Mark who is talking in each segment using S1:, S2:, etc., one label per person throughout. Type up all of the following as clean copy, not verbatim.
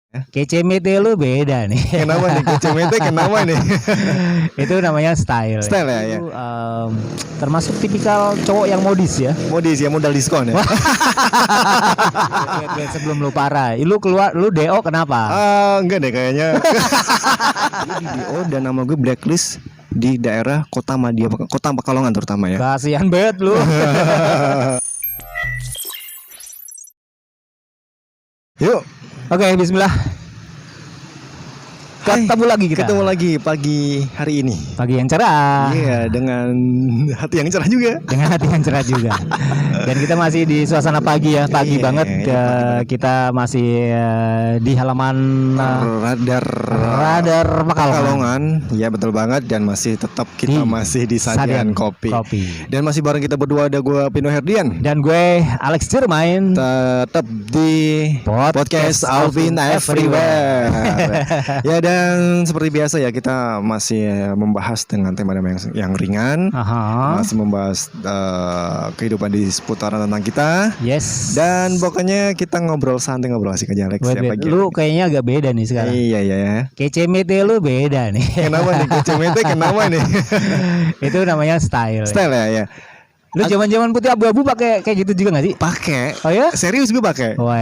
S1: Kecemete lu beda nih.
S2: Kenapa nih kecemete? Kenapa nih?
S1: Itu namanya style.
S2: Style ya, ya.
S1: Itu, termasuk tipikal cowok yang modis ya.
S2: Modis ya, modal diskon ya.
S1: Wait, sebelum lu parah, lu keluar, lu DO kenapa?
S2: Enggak deh kayaknya. Gue di DO dan nama gue blacklist di daerah Kota Madia, Kota Pekalongan terutama ya.
S1: Kasihan banget lu.
S2: Yuk.
S1: Oke, bismillah. Ketemu lagi kita.
S2: Ketemu lagi pagi hari ini.
S1: Pagi yang cerah.
S2: Iya, dengan hati yang cerah juga.
S1: Dengan hati yang cerah juga. Dan kita masih di suasana pagi ya, pagi banget. Kita masih di halaman radar Pekalongan.
S2: Iya betul banget, dan masih tetap kita masih di Sajian Kopi. Dan masih bareng kita berdua, ada gue Pino Herdian
S1: dan gue Alex Jermain.
S2: Tetap di podcast Alvin Everywhere. Ya, dan seperti biasa ya, kita masih membahas dengan tema-tema yang ringan. Masih membahas kehidupan di seputaran tentang kita.
S1: Yes.
S2: Dan pokoknya kita ngobrol santai, ngobrol asik aja, Alex.
S1: Lu kayaknya agak beda nih sekarang.
S2: Iya.
S1: Kecemete lu beda nih.
S2: Kenapa nih kecemete? Kenapa nih?
S1: Itu namanya style.
S2: Style ya.
S1: Lu zaman-zaman putih abu-abu pakai kayak gitu juga gak sih?
S2: Pakai.
S1: Oh ya?
S2: Serius gue pakai.
S1: Wah,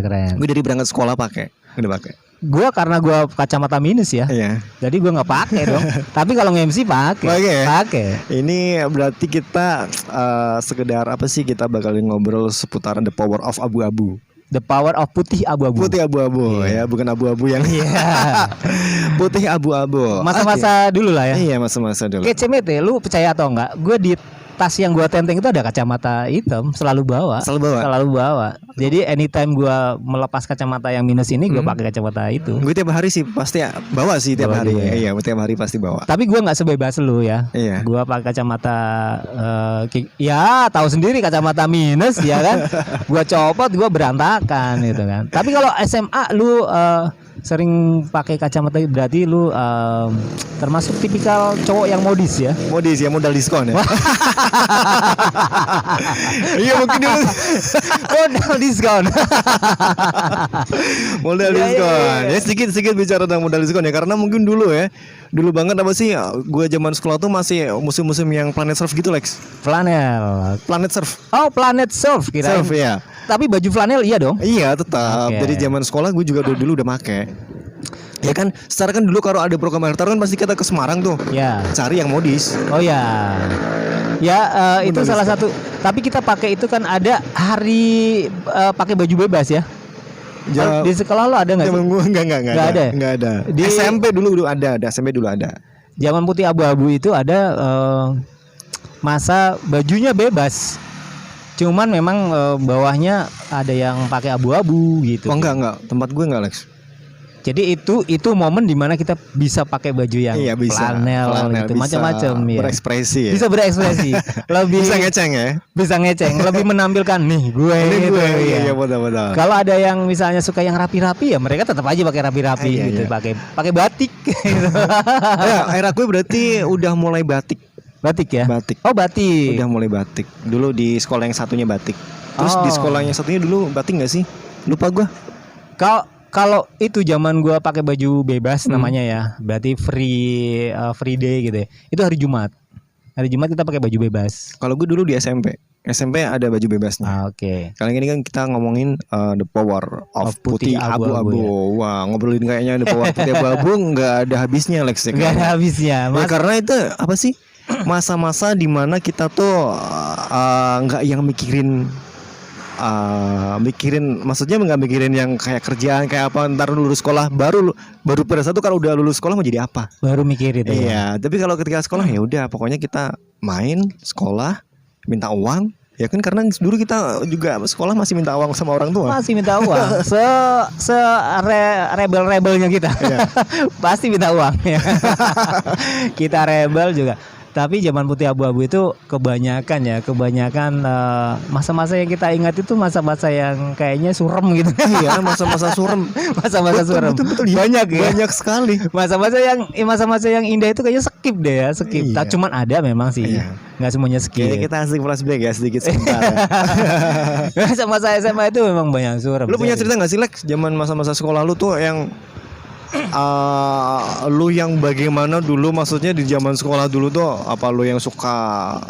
S1: keren.
S2: Gue dari berangkat sekolah pakai. Udah pakai.
S1: Gua karena gua kacamata minus ya.
S2: Iya.
S1: Jadi gua nggak pakai dong. Tapi kalau nge-MC pakai. Pakai.
S2: Ini berarti kita sekedar apa sih, kita bakalin ngobrol seputaran the power of abu-abu.
S1: The power of putih abu-abu.
S2: Putih abu-abu ya, bukan abu-abu yang putih abu-abu.
S1: Masa-masa dulu lah ya.
S2: Iya, masa-masa dulu.
S1: Kecemete, lu percaya atau enggak? Gue di tas yang gue tenteng itu ada kacamata hitam, selalu bawa. Jadi anytime gue melepas kacamata yang minus ini, gue pakai kacamata itu.
S2: Gue tiap hari sih pasti bawa sih tiap hari. Iya, tiap hari pasti bawa.
S1: Tapi gue nggak sebebas lu ya.
S2: Iya.
S1: Gue pakai kacamata, ya tahu sendiri kacamata minus ya kan. Gue copot, gue berantakan gitu kan. Tapi kalau SMA lu sering pakai kacamata, berarti lu termasuk tipikal cowok yang modis ya.
S2: Modis ya, modal diskon ya. Iya mungkin dulu
S1: modal diskon.
S2: Modal diskon. Ya sedikit bicara tentang modal diskon ya, karena mungkin dulu banget apa sih, gue zaman sekolah tuh masih musim-musim yang Planet Surf gitu, Lex. Planet Surf.
S1: Oh, Planet Surf kira.
S2: Surf ya.
S1: Tapi baju flanel iya dong.
S2: Iya tetap. Dari zaman sekolah gue juga dulu udah make. Ya kan, secara kan dulu kalau ada program akhir tahun kan pasti kita ke Semarang tuh.
S1: Ya.
S2: Cari yang modis.
S1: Oh ya. Ya itu salah satu. Tapi kita pakai itu kan ada hari pakai baju bebas ya. Di sekolah lo ada nggak sih?
S2: Enggak ada. Di SMP dulu ada. SMP dulu ada.
S1: Zaman putih abu-abu itu ada masa bajunya bebas. Cuman memang bawahnya ada yang pakai abu-abu gitu.
S2: Oh enggak. Tempat gue enggak, Lex.
S1: Jadi itu momen dimana kita bisa pakai baju yang flanel gitu, macam-macam ya.
S2: Berekspresi ya.
S1: Bisa berekspresi. Lebih
S2: bisa ngeceng ya.
S1: Bisa ngeceng, lebih menampilkan nih gue gitu.
S2: Iya, betul.
S1: Kalau ada yang misalnya suka yang rapi-rapi ya mereka tetap aja pakai rapi-rapi gitu, pakai batik gitu.
S2: Ya, era gue berarti udah mulai batik.
S1: Batik ya?
S2: Batik.
S1: Oh, batik.
S2: Udah mulai batik. Dulu di sekolah yang satunya batik. Terus di sekolah yang satunya dulu batik enggak sih? Lupa gue.
S1: Kalau itu zaman gue pakai baju bebas namanya ya, berarti free day gitu ya. Itu hari Jumat. Hari Jumat kita pakai baju bebas.
S2: Kalau gue dulu di SMP. SMP ada baju bebasnya.
S1: Oke.
S2: Kali ini kan kita ngomongin the power of putih abu-abu. Ya. Wah, ngobrolin kayaknya the power putih abu-abu nggak ada habisnya, Lex.
S1: Nggak ada habisnya.
S2: Ya, karena itu apa sih? Masa-masa dimana kita tuh nggak yang mikirin, maksudnya nggak mikirin yang kayak kerjaan kayak apa, ntar lulus sekolah baru pada satu kalau udah lulus sekolah mau jadi apa
S1: baru mikir itu.
S2: Iya, tapi kalau ketika sekolah ya udah pokoknya kita main sekolah, minta uang ya kan, karena dulu kita juga sekolah masih minta uang sama orang tua.
S1: Masih minta uang. Rebelnya kita. Iya. Pasti minta uang ya. Kita rebel juga. Tapi zaman putih abu-abu itu kebanyakan masa-masa yang kita ingat itu masa-masa yang kayaknya surem gitu.
S2: Iya, masa-masa surem.
S1: Masa-masa surem.
S2: Betul,
S1: banyak ya.
S2: Banyak sekali.
S1: Masa-masa yang indah itu kayaknya skip deh ya, skip.
S2: Iya.
S1: Cuman ada memang sih.
S2: Iya.
S1: Nggak semuanya skip.
S2: Kayaknya kita asik flashback ya sedikit sebentar. Ya.
S1: Masa-masa SMA itu memang banyak surem.
S2: Lu punya cerita nggak sih Lex zaman masa-masa sekolah lu tuh yang lu yang bagaimana dulu, maksudnya di zaman sekolah dulu tuh apa lu yang suka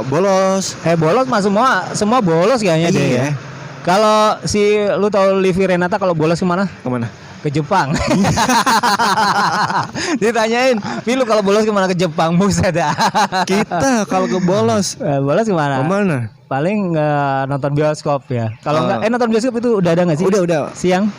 S2: bolos?
S1: Bolos mah semua bolos kayaknya deh ya. Kalau si lu tahu Livi Renata kalau bolos kemana? Ke Jepang. Ditanyain, "Pi lu kalau bolos kemana?" Ke Jepang. Buset dah.
S2: Kita kalau ke bolos
S1: kemana? Paling nonton bioskop ya. Kalau enggak nonton bioskop itu udah ada enggak sih?
S2: Udah.
S1: Siang?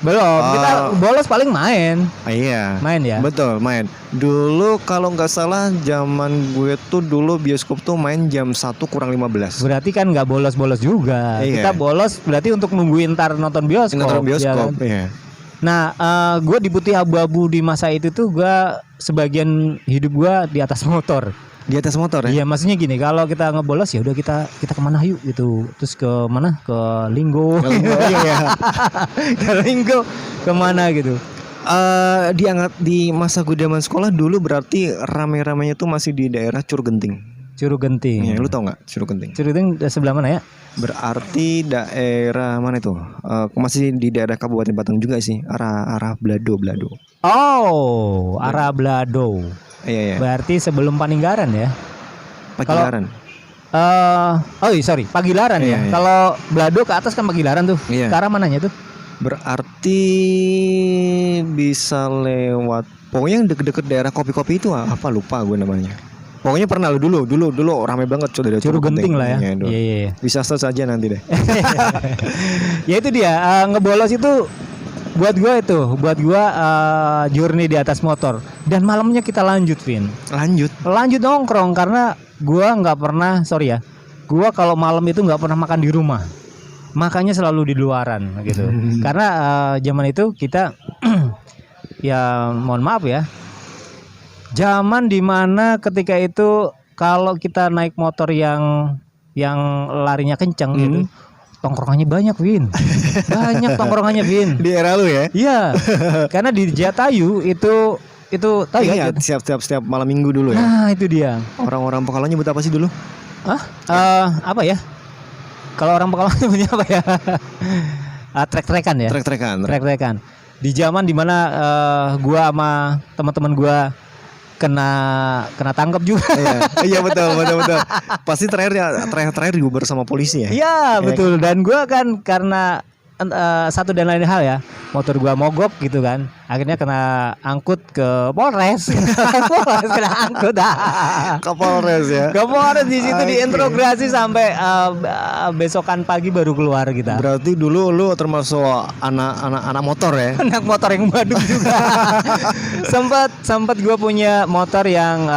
S1: Belum. Kita bolos paling main.
S2: Iya.
S1: Main ya?
S2: Betul, main. Dulu kalau nggak salah zaman gue tuh dulu bioskop tuh main jam 1:15.
S1: Berarti kan nggak bolos-bolos juga.
S2: Iya.
S1: Kita bolos berarti untuk nungguin ntar nonton bioskop.
S2: Ya kan? Iya.
S1: Nah, gue di putih abu-abu di masa itu tuh gue sebagian hidup gue di atas motor.
S2: Di atas motor ya?
S1: Iya, maksudnya gini, kalau kita ngebolos ya udah kita kemana yuk gitu. Terus ke mana? Ke Linggo.
S2: Iya.
S1: Ke Linggo kemana gitu.
S2: Di masa gue zaman sekolah dulu berarti rame-ramenya tuh masih di daerah Curug Genting.
S1: Curug Genting.
S2: Ya, lu tau nggak Curug Genting?
S1: Curug Genting sebelah mana ya?
S2: Berarti daerah mana itu? Masih di daerah Kabupaten Batang juga sih, arah Blado.
S1: Oh, arah Blado.
S2: Iya.
S1: Berarti sebelum Paninggaran ya?
S2: Pagilaran.
S1: Pagilaran ya.
S2: Iya.
S1: Kalau Blado ke atas kan Pagilaran tuh.
S2: Iya.
S1: Ke arah mananya tuh?
S2: Berarti bisa lewat. Pokoknya yang deket-deket daerah kopi-kopi itu apa lupa gue namanya. Pokoknya pernah dulu ramai banget dari
S1: Curug Genting lah ya. Iya.
S2: Bisa search aja nanti deh.
S1: Ya itu dia, ngebolos itu buat gua journey di atas motor, dan malamnya kita lanjut, Vin. Lanjut nongkrong karena gua nggak pernah, gua kalau malam itu nggak pernah makan di rumah, makanya selalu di luaran gitu. Karena zaman itu kita ya mohon maaf ya, zaman dimana ketika itu kalau kita naik motor yang larinya kencang gitu, tongkrongannya banyak, Win. Banyak tongkrongannya, Win.
S2: Di era lu ya?
S1: Iya. Karena di Jatayu itu tahu ya?
S2: Setiap malam minggu dulu ya.
S1: Nah, itu dia.
S2: Orang-orang Pekalongan nyebut apa sih dulu?
S1: Apa ya? Kalau orang Pekalongan nyebutnya apa ya? Trek-trekan ya? Trek-trekan. Di zaman dimana gua sama teman-teman gua kena tangkap juga.
S2: Iya betul. Pasti terakhir diuber sama polisi ya.
S1: Iya betul. Dan gue kan karena satu dan lain hal ya, motor gue mogok gitu kan, akhirnya kena angkut ke Polres. Kena angkut
S2: ke Polres ya.
S1: Ke Polres, di situ diinterogasi sampai besokan pagi baru keluar kita.
S2: Berarti dulu lu termasuk anak motor ya? Anak
S1: motor yang Badung juga. sempat gue punya motor yang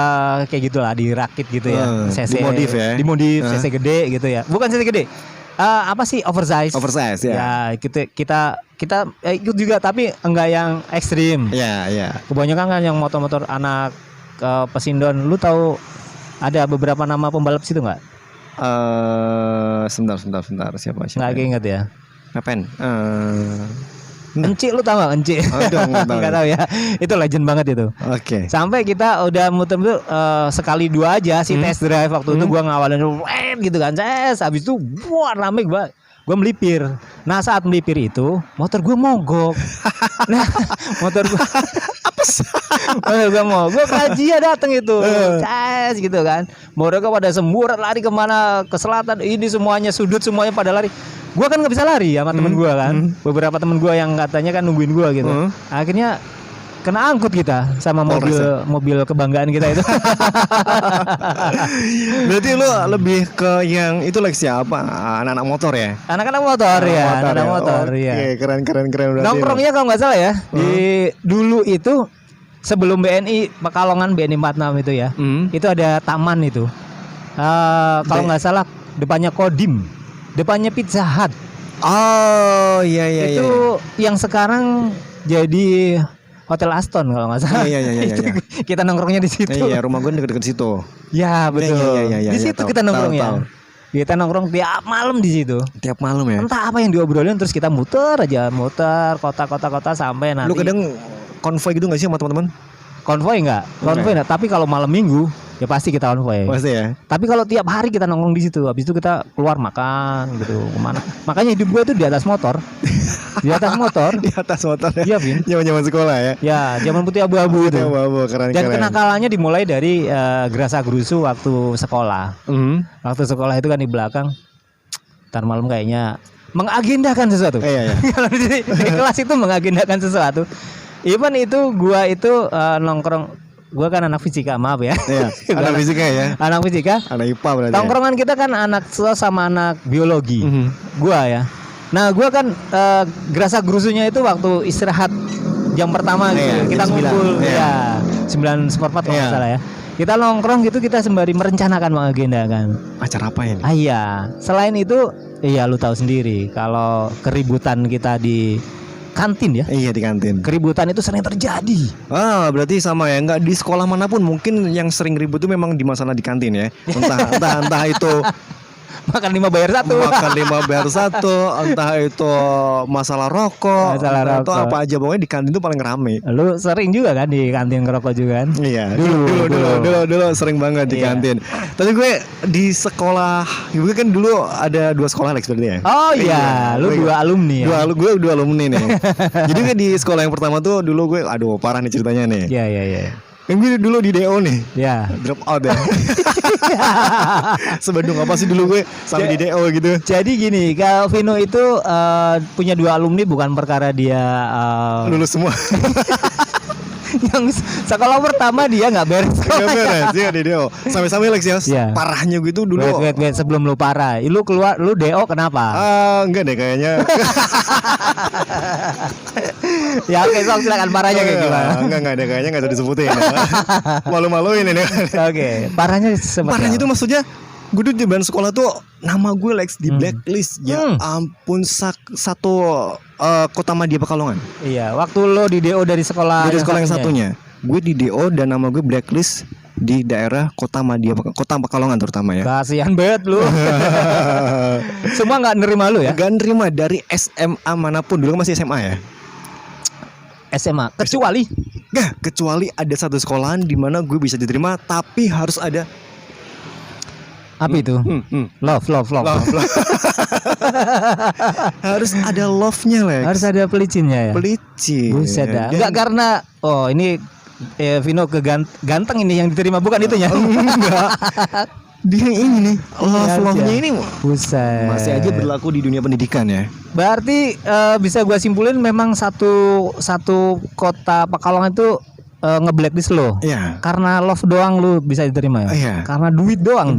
S1: kayak gitulah, dirakit gitu ya. CC,
S2: dimodif ya.
S1: CC gede gitu ya. Bukan CC gede. Apa sih oversize ya. Kita ikut juga, tapi enggak yang ekstrim.
S2: Iya.
S1: Kebanyakan kan yang motor-motor anak pesindon. Lu tahu ada beberapa nama pembalap situ nggak?
S2: Sebentar siapa?
S1: Nggak inget ya.
S2: Ngapain?
S1: Enci, lu tahu nggak Enci? Nggak tahu ya. Itu legend banget itu.
S2: Oke.
S1: Sampai kita udah muter sekali dua aja si test drive waktu itu, gua ngawalin gitu kan. Habis itu rame banget. Gue melipir. Nah saat melipir itu motor gue mogok. Nah motor gue mogok, Kajia dateng itu, gitu kan. Mereka pada semburat lari kemana, ke selatan. Ini semuanya sudut, semuanya pada lari. Gue kan nggak bisa lari sama temen gue kan. Beberapa temen gue yang katanya kan nungguin gue gitu. Akhirnya kena angkut kita sama mobil kebanggaan kita itu.
S2: Berarti lu lebih ke yang itu Lex ya, apa? Anak-anak motor ya?
S1: Anak-anak motor ya.
S2: Oke, keren berarti.
S1: Nongkrongnya kalau nggak salah ya, di dulu itu sebelum BNI Pekalongan, BNI 46 itu ya. Itu ada taman itu. Kalau nggak salah depannya Kodim, depannya Pizza Hut.
S2: Oh iya.
S1: Itu yang sekarang jadi Hotel Aston kalau nggak salah.
S2: Iya.
S1: Kita nongkrongnya di situ.
S2: Iya, rumah gue deket-deket situ.
S1: Ya betul.
S2: Iya,
S1: Di situ kita nongkrongnya. Kita nongkrong tiap malam di situ.
S2: Tiap malam ya.
S1: Entah apa yang diobrolin, terus kita muter kota sampai nanti.
S2: Lu kadang konvoy gitu nggak sih sama teman-teman?
S1: Konvoy nggak? Tapi kalau malam minggu ya pasti kita konvoy.
S2: Pasti ya.
S1: Tapi kalau tiap hari kita nongkrong di situ, habis itu kita keluar makan gitu kemana? Makanya hidup gue tuh di atas motor. Di atas motor.
S2: Di atas motor.
S1: Iya, Vin.
S2: Zaman sekolah ya.
S1: Ya, zaman putih abu-abu itu.
S2: Abu-abu, keren.
S1: Dan kenakalannya dimulai dari gerasa-gerusu waktu sekolah. Waktu sekolah itu kan di belakang. Ntar malam kayaknya mengagendakan sesuatu.
S2: Iya.
S1: Kalau di kelas itu mengagendakan sesuatu. Even itu gua itu nongkrong, gua kan anak fisika, maaf ya. Iya.
S2: Anak fisika ya.
S1: Anak fisika.
S2: Anak IPA berarti.
S1: Tongkrongan kita kan anak sama anak biologi. Gua ya. Nah, gua kan gerasa gerusunya itu waktu istirahat jam pertama gitu. Kita ngumpul ya 9:04 kalau nggak salah ya. Kita nongkrong gitu, kita sembari merencanakan mengagendakan
S2: acara apa ini?
S1: Iya. Selain itu, iya lu tahu sendiri kalau keributan kita di kantin ya.
S2: Iya, di kantin.
S1: Keributan itu sering terjadi.
S2: Berarti sama ya, nggak di sekolah manapun mungkin yang sering ribut itu memang di masalah di kantin ya. Entah itu
S1: makan 5 bayar 1.
S2: Makan 5 bayar 1, entah itu masalah rokok, itu apa aja, pokoknya di kantin itu paling rame.
S1: Lu sering juga kan di kantin ngerokok juga kan?
S2: Iya. Dulu sering banget di kantin. Tapi gue di sekolah, gue kan dulu ada 2 sekolah Lex berarti ya.
S1: Oh iya, lu 2 alumni ya.
S2: Gue 2 alumni nih. Jadi gue di sekolah yang pertama tuh dulu gue, aduh parah nih ceritanya nih.
S1: Iya.
S2: Yang gue dulu di DO nih.
S1: Ya.
S2: Drop out ya. Sebandung apa sih dulu gue sama di DO gitu.
S1: Jadi gini, kalau Vino itu punya 2 alumni bukan perkara dia
S2: lulus semua.
S1: Yang sekolah pertama dia nggak beres.
S2: Nggak beres ya di DO. Sampai-sampai Lex ya. Parahnya gitu dulu.
S1: Wait, sebelum lu parah. Lu keluar, lu DO kenapa?
S2: Enggak deh kayaknya.
S1: Ya oke, silakan parahnya kayak gimana?
S2: Enggak deh kayaknya nggak usah disebutin. Malu-maluin ini.
S1: Oke, parahnya
S2: itu maksudnya gue tuh di sekolah tuh nama gue Lex di blacklist. Ya ampun, satu Kota Madya Pekalongan.
S1: Iya, waktu lo di DO dari sekolah
S2: yang satunya. Gue di DO dan nama gue blacklist di daerah Kota Pekalongan terutama ya.
S1: Kasihan banget lu. Semua nggak nerima lu ya?
S2: Gak nerima dari SMA manapun, dulu masih SMA ya.
S1: SMA kecuali
S2: ada satu sekolahan di mana gue bisa diterima, tapi harus ada
S1: apa itu? Love.
S2: Harus ada love-nya Lex.
S1: Harus ada pelicinnya ya.
S2: Pelicin.
S1: Buset dah. Enggak karena ini Vino ganteng ini yang diterima, bukan itunya.
S2: Enggak. Dia ini nih, love-nya ini
S1: buset.
S2: Masih aja berlaku di dunia pendidikan ya.
S1: Berarti bisa gua simpulin memang satu kota Pekalongan itu nge-blacklist lo.
S2: Iya.
S1: Karena love doang lu bisa diterima ya.
S2: Iya.
S1: Karena duit doang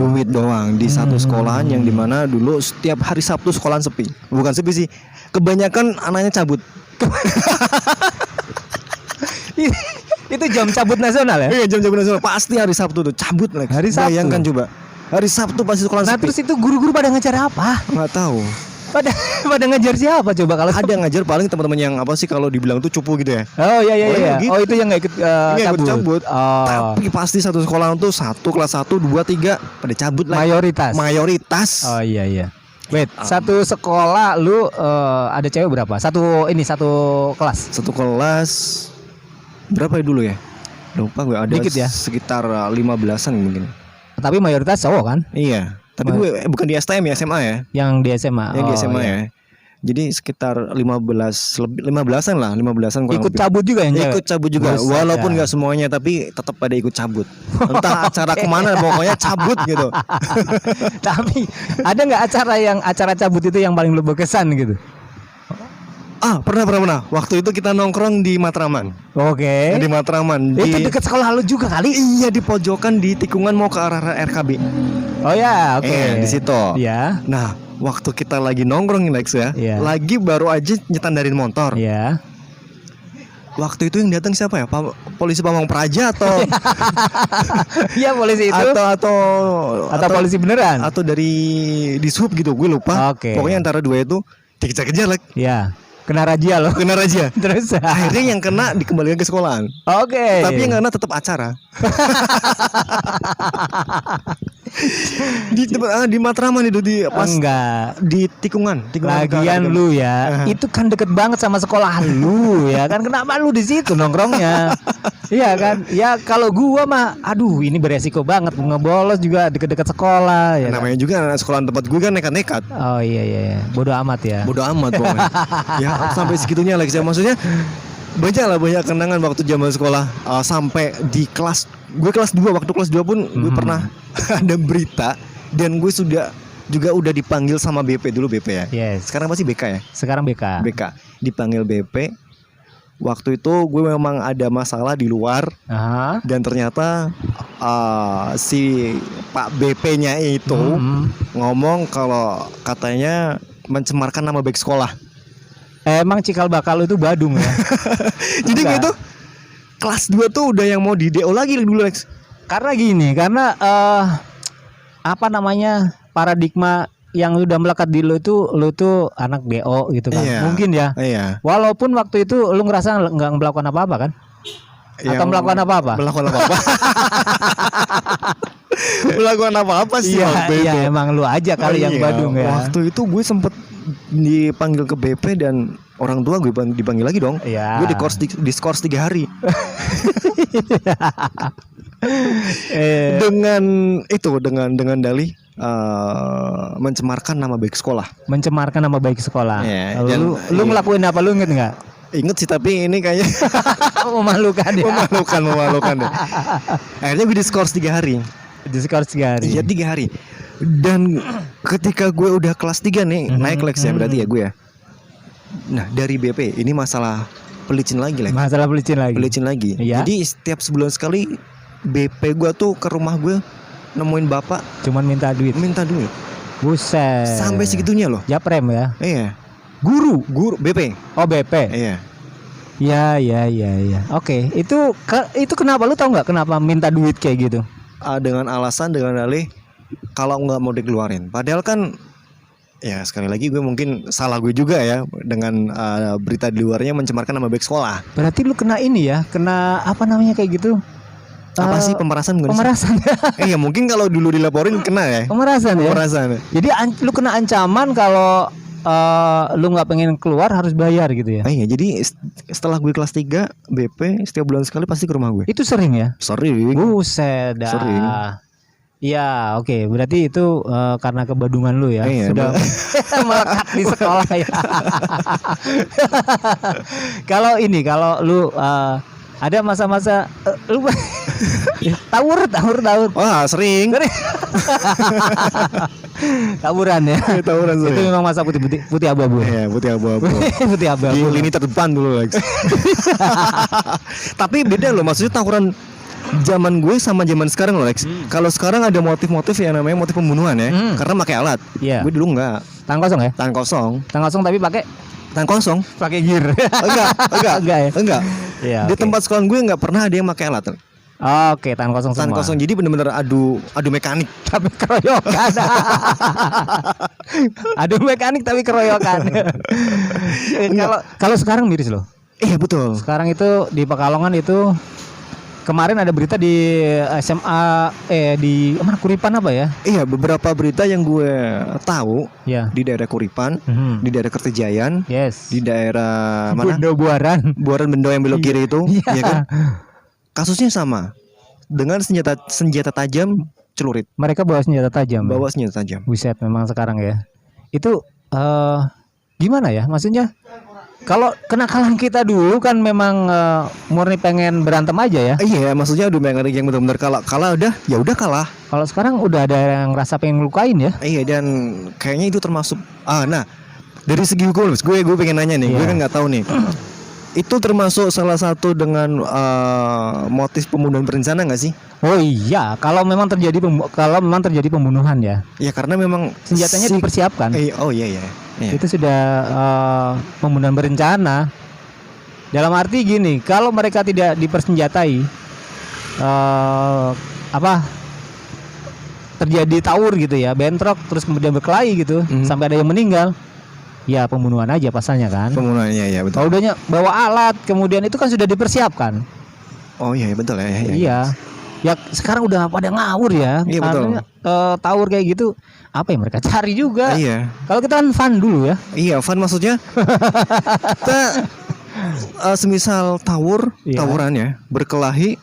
S1: di
S2: satu sekolahan yang dimana dulu setiap hari Sabtu sekolahan sepi. Bukan sepi sih, kebanyakan anaknya cabut.
S1: Itu jam cabut nasional ya?
S2: Iya, jam cabut nasional pasti hari Sabtu tuh cabut Lex.
S1: Hari Sabtu.
S2: Bayangkan coba. Hari Sabtu pasti sekolah sepi.
S1: Nah, terus itu guru-guru pada ngejar apa?
S2: Nggak tahu.
S1: Pada ngejar siapa coba kalau
S2: ada ngajar paling teman-teman yang apa sih kalau dibilang tuh cupu gitu ya.
S1: Oh iya.
S2: Gitu.
S1: Oh itu yang nggak ikut
S2: cabut.
S1: Oh.
S2: Tapi pasti satu sekolah tuh kelas 1, 2, 3 pada cabut lah. Mayoritas.
S1: Oh iya. Wait, satu sekolah lu ada cewek berapa? Satu kelas.
S2: Satu kelas berapa ya dulu ya? Lupa gue, ada
S1: dikit ya?
S2: Sekitar 15-an mungkin.
S1: Tapi mayoritas cowok kan?
S2: Iya. Tapi gue bukan di STM ya, SMA ya.
S1: Yang di SMA.
S2: Yang di SMA ya. Jadi sekitar 15-an lah, 15-an kurang
S1: ikut lebih. Cabut juga yang
S2: ikut cabut juga. Buset, walaupun nggak semuanya, tapi tetap pada ikut cabut. Entah acara kemana, pokoknya cabut gitu.
S1: Tapi ada nggak acara cabut itu yang paling lu berkesan gitu?
S2: Pernah. Waktu itu kita nongkrong di Matraman.
S1: Oke.
S2: Di Matraman.
S1: Itu dekat sekolah lu juga kali?
S2: Iya, di pojokan di tikungan mau ke arah RKB.
S1: Oh ya, oke.
S2: Di situ.
S1: Iya.
S2: Nah, waktu kita lagi nongkrong Lex ya, lagi baru aja nyetandarin motor.
S1: Iya.
S2: Waktu itu yang datang siapa ya? Polisi Pamong Praja atau?
S1: Iya, polisi itu. Atau polisi beneran?
S2: Atau dari Dishub gitu, gue lupa.
S1: Oke.
S2: Pokoknya antara dua itu dikejar-kejar Lex.
S1: Iya. Kena razia loh.
S2: Kena razia.
S1: Terus
S2: akhirnya yang kena dikembalikan ke sekolahan.
S1: Oke.
S2: Tapi yang kena tetap acara. di Matraman itu di pas
S1: enggak
S2: di tikungan
S1: lagian lu ya itu kan deket banget sama sekolah lu ya kan, kenapa lu di situ nongkrongnya? Iya kan, ya kalau gua mah aduh ini beresiko banget, ngebolos juga deket-deket sekolah ya
S2: namanya
S1: kan?
S2: Juga anak sekolah tempat gua kan nekat-nekat.
S1: Oh iya bodoh amat ya,
S2: bodoh amat pokoknya. Ya sampai segitunya Lex ya, maksudnya banyak kenangan waktu zaman sekolah. Sampai di kelas 2, waktu kelas 2 pun gue pernah ada berita dan gue juga udah dipanggil sama BP dulu, BP ya.
S1: Yes.
S2: Sekarang pasti BK ya.
S1: Sekarang BK.
S2: Dipanggil BP. Waktu itu gue memang ada masalah di luar. Dan ternyata si Pak BP-nya itu ngomong kalau katanya mencemarkan nama baik sekolah.
S1: Emang cikal bakal itu Badung ya.
S2: Jadi gue itu kelas 2 tuh udah yang mau di DO lagi dulu Lex.
S1: Karena apa namanya, paradigma yang udah melekat di lu tuh anak DO gitu kan. Iya, mungkin ya.
S2: Iya.
S1: Walaupun waktu itu lu ngerasa nggak melakukan apa-apa kan? Atau melakukan apa-apa?
S2: Melakukan apa-apa. Melakukan apa-apa sih waktu itu.
S1: Iya, emang lu aja kali yang Badung ya.
S2: Waktu itu gue sempet dipanggil ke BP dan orang tua gue dipanggil lagi dong.
S1: Iya.
S2: Gue diskors 3 hari. dengan dalih mencemarkan nama baik sekolah.
S1: Mencemarkan nama baik sekolah.
S2: Yeah,
S1: lu ngelakuin apa, lu inget nggak?
S2: Ingat sih, tapi ini kayaknya
S1: memalukan ya.
S2: Memalukan deh. Akhirnya gue diskors 3 hari.
S1: Diskors 3 hari.
S2: Iya 3 hari. Dan ketika gue udah kelas 3 nih, naik Lex ya berarti ya gue ya. Nah dari BP ini masalah pelicin lagi Lex.
S1: Masalah pelicin lagi.
S2: Iya. Jadi setiap sebulan sekali BP gue tuh ke rumah gue nemuin bapak.
S1: Cuman minta duit. Buset.
S2: Sampai segitunya loh.
S1: Japrem ya.
S2: Iya.
S1: Guru
S2: BP.
S1: Oh BP.
S2: Iya.
S1: Ya. Oke, itu kenapa, lu tahu nggak kenapa minta duit kayak gitu?
S2: Dengan alasan, dengan dalih kalau nggak mau dikeluarin. Padahal kan ya sekali lagi gue mungkin salah gue juga ya dengan berita di luarnya mencemarkan nama baik sekolah.
S1: Berarti lu kena ini ya, kena apa namanya kayak gitu?
S2: Apa sih pemerasan?
S1: Pemerasan.
S2: Iya mungkin kalau dulu dilaporin kena ya.
S1: Pemerasan ya. Jadi lu kena ancaman kalau lu nggak pengen keluar harus bayar gitu ya.
S2: Iya, jadi setelah gue kelas 3 BP setiap bulan sekali pasti ke rumah gue.
S1: Itu sering ya?
S2: Sering.
S1: Buset dah.
S2: Sering.
S1: Iya, oke. Berarti itu karena kebadungan lu ya.
S2: Iya,
S1: sudah melekat di sekolah ya. Kalau lu ada masa-masa lu tawur.
S2: Wah, sering.
S1: Tawuran ya.
S2: Tawuran sering.
S1: Itu memang masa putih abu-abu.
S2: Iya, putih abu-abu.
S1: Putih abu-abu.
S2: Di lini terdepan dulu, Lex. Tapi beda loh, maksudnya tawuran zaman gue sama zaman sekarang loh, Lex. Kalau sekarang ada motif-motif yang namanya motif pembunuhan ya, karena pakai alat.
S1: Yeah.
S2: Gue dulu enggak.
S1: Tangan kosong ya?
S2: Tangan kosong
S1: Tapi pakai
S2: tangan kosong.
S1: Pakai gear.
S2: Enggak ya? Enggak.
S1: Ya,
S2: di tempat sekolah gue enggak pernah ada yang pakai alat.
S1: Oke, tangan kosong semua.
S2: Tangan kosong, jadi benar-benar adu mekanik.
S1: Tapi keroyokan. Adu mekanik tapi keroyokan. Kalau sekarang miris loh.
S2: Iya betul.
S1: Sekarang itu di Pekalongan itu kemarin ada berita di SMA di mana Kuripan apa ya?
S2: Iya, beberapa berita yang gue tahu
S1: ya.
S2: Di daerah Kuripan, di daerah Kertijayan,
S1: yes.
S2: Di daerah mana?
S1: Buaran
S2: Bendo yang belok kiri itu,
S1: iya
S2: kan? Kasusnya sama dengan senjata tajam celurit.
S1: Mereka bawa senjata tajam. Buset, memang sekarang ya. Itu gimana ya? Maksudnya kalau kenakalan kita dulu kan memang murni pengen berantem aja ya.
S2: Iya, maksudnya udah pengen yang benar-benar kalah udah, ya udah kalah.
S1: Kalau sekarang udah ada yang rasa pengen ngelukain ya.
S2: Iya, dan kayaknya itu termasuk nah, dari segi hukum gue pengen nanya nih, gue kan nggak tahu nih. Itu termasuk salah satu dengan motif pembunuhan berencana nggak sih?
S1: Oh iya, kalau memang terjadi pembunuhan ya.
S2: Ya karena memang
S1: senjatanya dipersiapkan.
S2: Oh iya.
S1: Itu sudah pembunuhan berencana. Dalam arti gini, kalau mereka tidak dipersenjatai, terjadi tawur gitu ya, bentrok terus kemudian berkelahi gitu, sampai ada yang meninggal. ya pembunuhan aja pasalnya kan.
S2: Pembunuhannya ya betul.
S1: Kalau udahnya bawa alat, kemudian itu kan sudah dipersiapkan.
S2: Oh iya betul ya.
S1: Iya. Ya sekarang udah pada ngawur ya.
S2: Iya betul.
S1: Tawur kayak gitu, apa yang mereka cari juga.
S2: Iya.
S1: Kalau kita kan fun dulu ya.
S2: Iya fun maksudnya. Kita semisal tawuran ya, berkelahi,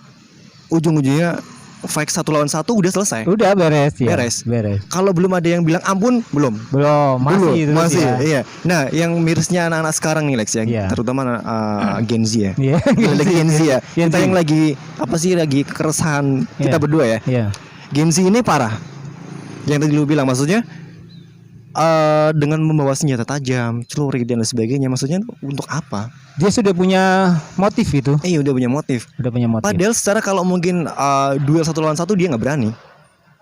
S2: ujung-ujungnya fight 1 lawan 1 udah selesai.
S1: Udah beres ya.
S2: Beres.
S1: Beres.
S2: Kalau belum ada yang bilang ampun, belum. Masih.
S1: Ya.
S2: Iya. Nah, yang mirisnya anak-anak sekarang nih Lex ya,
S1: Iya.
S2: terutama Gen Z ya.
S1: Iya.
S2: Gen Z ya.
S1: Gen Z.
S2: Kita yang lagi lagi keresahan kita berdua ya.
S1: Iya.
S2: Gen Z ini parah. Yang tadi lu bilang maksudnya dengan membawa senjata tajam, celurit dan sebagainya, maksudnya untuk apa?
S1: Dia sudah punya motif itu.
S2: Udah punya motif. Padahal secara kalau mungkin duel 1 lawan 1 dia nggak berani.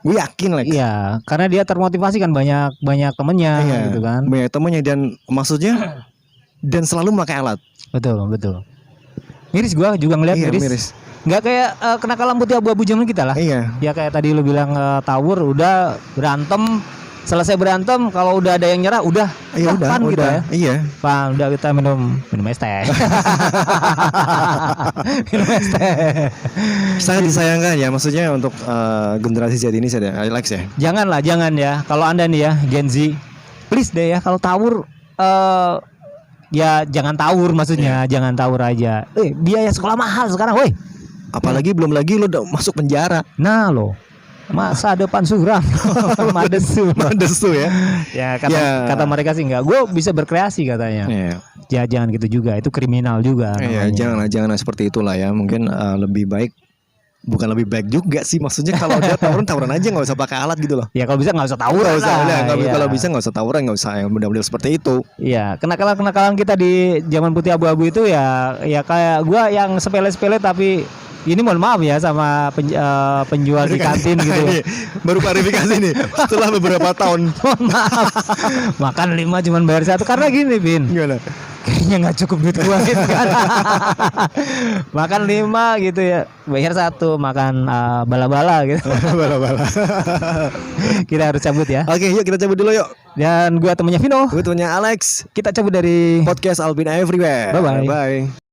S2: Gue yakin Lex.
S1: Iya, karena dia termotivasi kan banyak temennya gitu kan.
S2: Banyak temennya dan maksudnya dan selalu pakai alat.
S1: Betul. Miris gua juga ngeliat miris. Nggak kayak kenakalan putih abu-abu zaman kita lah.
S2: Iya.
S1: Ya kayak tadi lu bilang tawur udah berantem. Selesai berantem, kalau udah ada yang nyerah, udah pan gitu ya.
S2: Iya.
S1: Pan, udah kita minum es teh. Minum es teh.
S2: Sangat disayangkan ya, maksudnya untuk generasi Z ini saya Alex ya.
S1: Jangan ya. Kalau Anda nih ya, Gen Z, please deh ya, kalau tawur ya jangan tawur maksudnya, jangan tawur aja. Biaya sekolah mahal sekarang, woi.
S2: Apalagi belum lagi lo udah masuk penjara.
S1: Nah lo. Masa depan suram. Madesu
S2: ya.
S1: Ya kata mereka sih enggak. Gue bisa berkreasi katanya. Ya jangan gitu juga. Itu kriminal juga.
S2: Iya, janganlah seperti itulah ya. Mungkin lebih baik. Bukan lebih baik juga sih. Maksudnya kalau udah tawuran aja, nggak usah pakai alat gitu loh.
S1: Ya kalau bisa nggak usah tawuran.
S2: Kalau bisa nggak usah tawuran, nggak usah yang benar-benar seperti itu.
S1: Iya, kenakalan kita di zaman putih abu-abu itu ya kayak gue yang sepele-sepele tapi. Ini mohon maaf ya sama penjual di kantin gitu.
S2: Baru klarifikasi nih setelah beberapa tahun.
S1: Mohon maaf. Makan 5 cuman bayar 1 karena gini, Bin.
S2: Gimana?
S1: Kayaknya nggak cukup duit gua gitu kan. Makan 5 gitu ya, bayar 1, makan bala-bala gitu.
S2: Bala-bala.
S1: Kita harus cabut ya.
S2: Oke, yuk kita cabut dulu yuk.
S1: Dan gua temennya Vino.
S2: Gue temennya Alex.
S1: Kita cabut dari
S2: podcast Alvin Everywhere.
S1: Bye-bye.
S2: Bye.